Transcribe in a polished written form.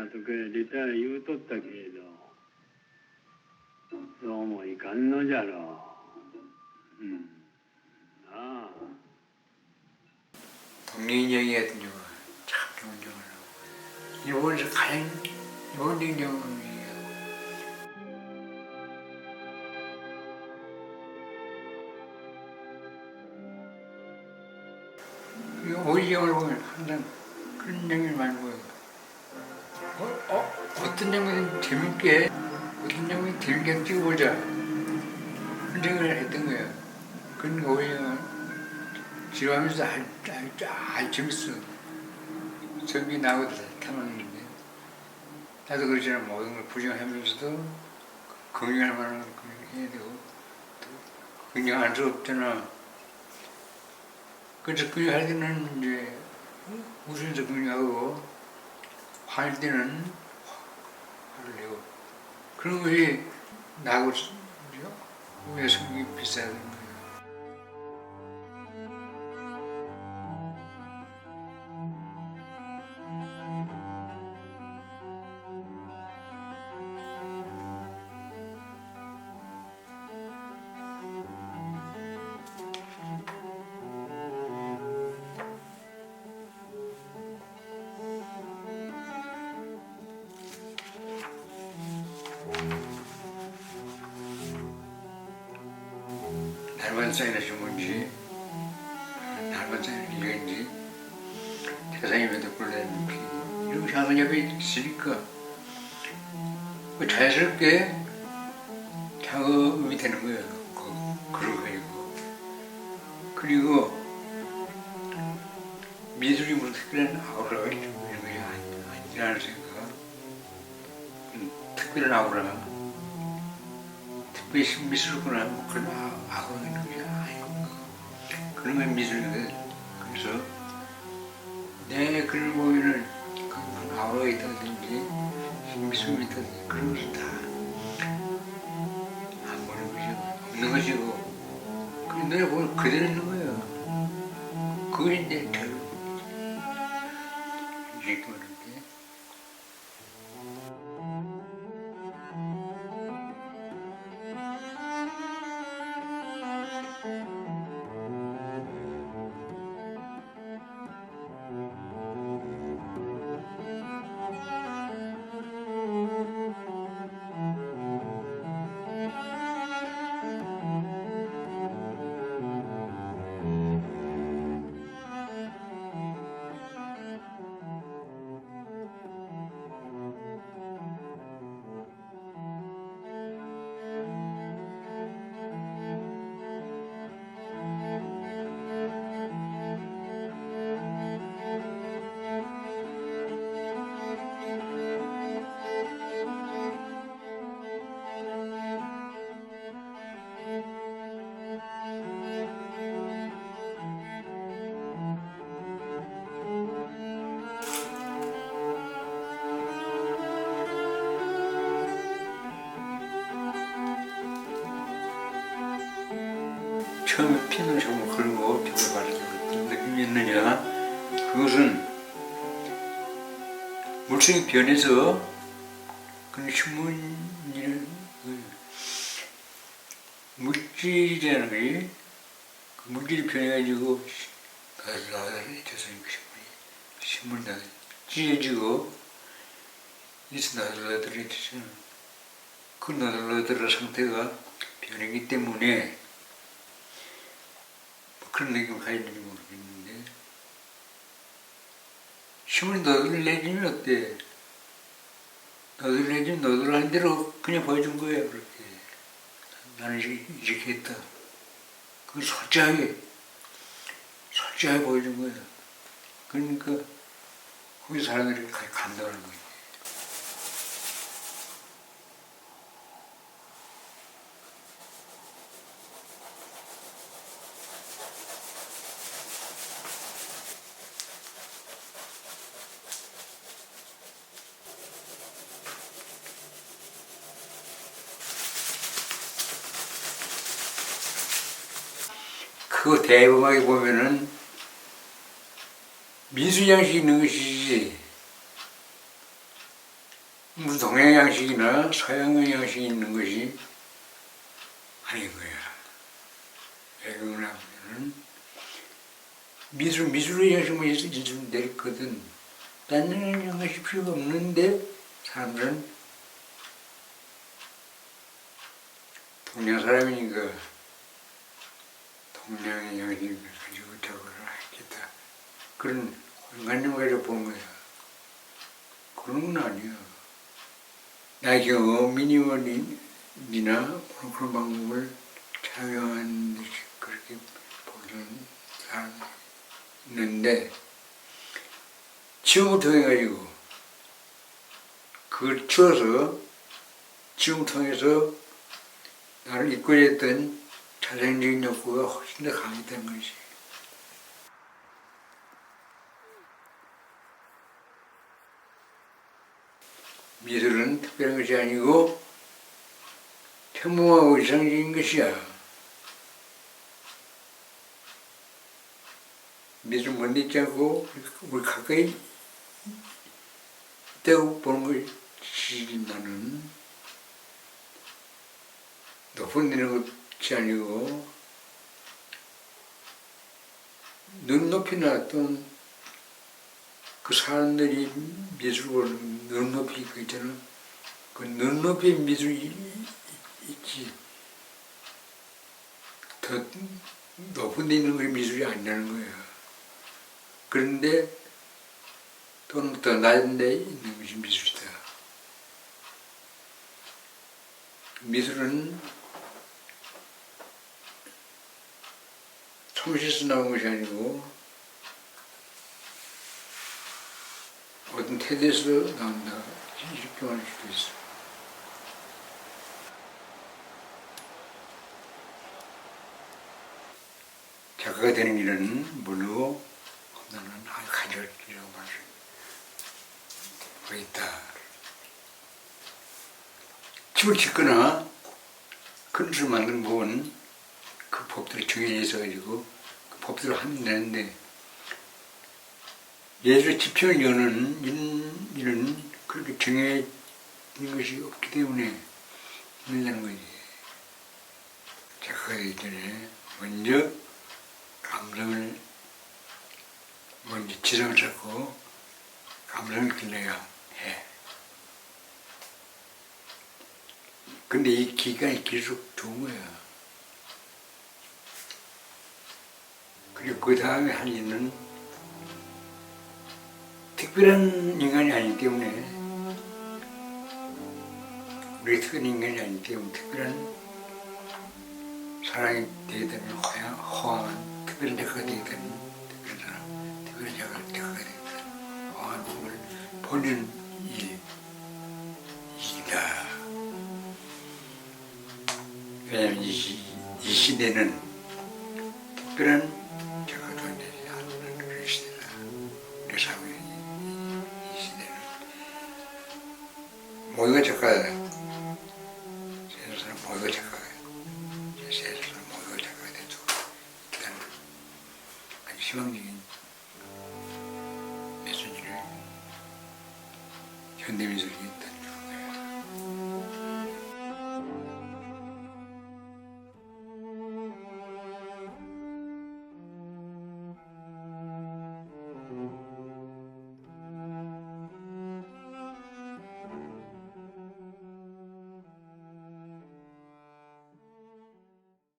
とかリタイア言うとったけれど、そうもいかんのじゃろう。なあ。독립영화 같은 경우 참 좋은 영화라고. 일본에서 가장 일본적인 영화예요. 오이 영화를 보면 항상 그런 장면을 많이 보여요. 어떤 장면은 재밌게, 어떤 장면이 재밌게 찍어보자. 그런 생각을 했던 거예요. 그런 오이 영화 지루하면서 아주 재밌어. 성비 나하고도 탐하는데 나도 그렇잖아. 모든 걸 부정하면서도 긍정할 만한 걸 해야 되고 또 긍정할 수 없잖아. 그래서 긍정할 때는 이제 웃으면서 긍정하고 화낼 때는 화를 내고 그런 것이 나하고 왜 성격이 비슷하던 거예요. 날만 쌓이나 신문지, 날만 쌓이나 일인지, 세상에 몇 덕분을 내는지, 이런 향연협이 있으니까, 자연스럽게 작업이 되는 거예요. 그런 거이고. 그리고, 미술이 무슨 특별한 아우라가 이런 것이 아니라는 생각, 특별한 아우라, 특별히 미술구나 뭐 그런 아우라가 있는 것이 아니고 그런 건 미술이거든. 그래서 내 글을 보면은 그 아우라가 있다든지 미술이 있다든지 그런 것은 다 안 보는 것이고 없는 것이고 그 눈에 보면 그대로 있는 거예요. 그것이 내 결론이지. 이렇게 말하는데 처음에 핀을 정말 걸고 벽을 바르는 어떤 느낌이 있느냐? 그것은 물성이 변해서 그 신문이라는 물질이라는 게 그 물질이 변해가지고 나들나들해져서 신문이 찢어지고 이래서 나들나들해져서 그 나들나들한 상태가 변하기 때문에 그런 느낌을 가지는지 모르겠는데 신문이 너들내주면 어때? 너들내주면 너들하는 대로 그냥 보여준 거예요. 그렇게 나는 이렇게 했다. 그걸 솔직하게 보여준 거예요. 그러니까 거기 사람들이 감동하는 거예요. 그거 대범하게 보면은 미술장식이 있는 것이지 양식이나 서양의 양식이 있는 것이 아닌 거야. 왜 그러냐 하면은 미술의 양식만 있으면 되거든. 딴 양식이 필요가 없는데 사람들은 동양 사람이니까 동양의 양식을 가지고 저거를 하겠다. 그런 관념을 가지고 보는 거야. 그런 건 아니야. 나의 경우 미니멀이나 그런 방법을 착용한 듯이 그렇게 보는 사람이 있는데 지음을 통해가지고 그걸 치워서 지음을 통해서 나를 이끌었던 자생적인 욕구가 훨씬 더 강했다는 것이. 미술은 특별한 것이 아니고 평범하고 일상적인 것이야. 미술 먼데 있지 않고 우리 가까이 있다고 보는 것이 나는 높은 데는 것이 아니고 눈높이나 또는 그 사람들이 미술을 보는 눈높이 그 있잖아. 그 눈높이 미술이 있지. 더 높은 데 있는 그 미술이 아니라는 거야. 그런데 또는 더 낮은 데 있는 것이 미술이다. 미술은 솜씨에서 나온 것이 아니고 어떤 태도에서 나온다. 이렇게 말할 수도 있어. 작가가 되는 일은 뭘로? 나는 아주 가져갈 길이라고 말할 수 있다. 집을 짓거나 큰 집을 만드는 법은 그 법들이 정해져 있어가지고 그 법대로 하면 되는데 예술의 지평을 여는 일은 그렇게 정해진 것이 없기 때문에 힘들다는 거지. 작가가 되기 전에 먼저 감성을 먼저 지성을 찾고 감성을 길러야 해. 근데 이 기간이 길수록 좋은 거야. 그리고 그 다음에 할 일은 특별한 인간이 아니기 때문에 우리 특별한 인간이 아니기 때문에 특별한 사람이 되겠다는 허황한 특별한 작가가 되겠다는 특별한 사람, 특별한 작가가 되겠다는 허황한 꿈을 보는 일이다. 왜냐하면 이 시대는 특별한 작가가 되지 않는 그런 시대다. 우리 사회 이 시대는 모두가 작가다. 세상 사람 모두가 작가가 세상 사람 모두가 작가가 될 수 있다는 아주 희망적인 메시지를 현대미술이 있다.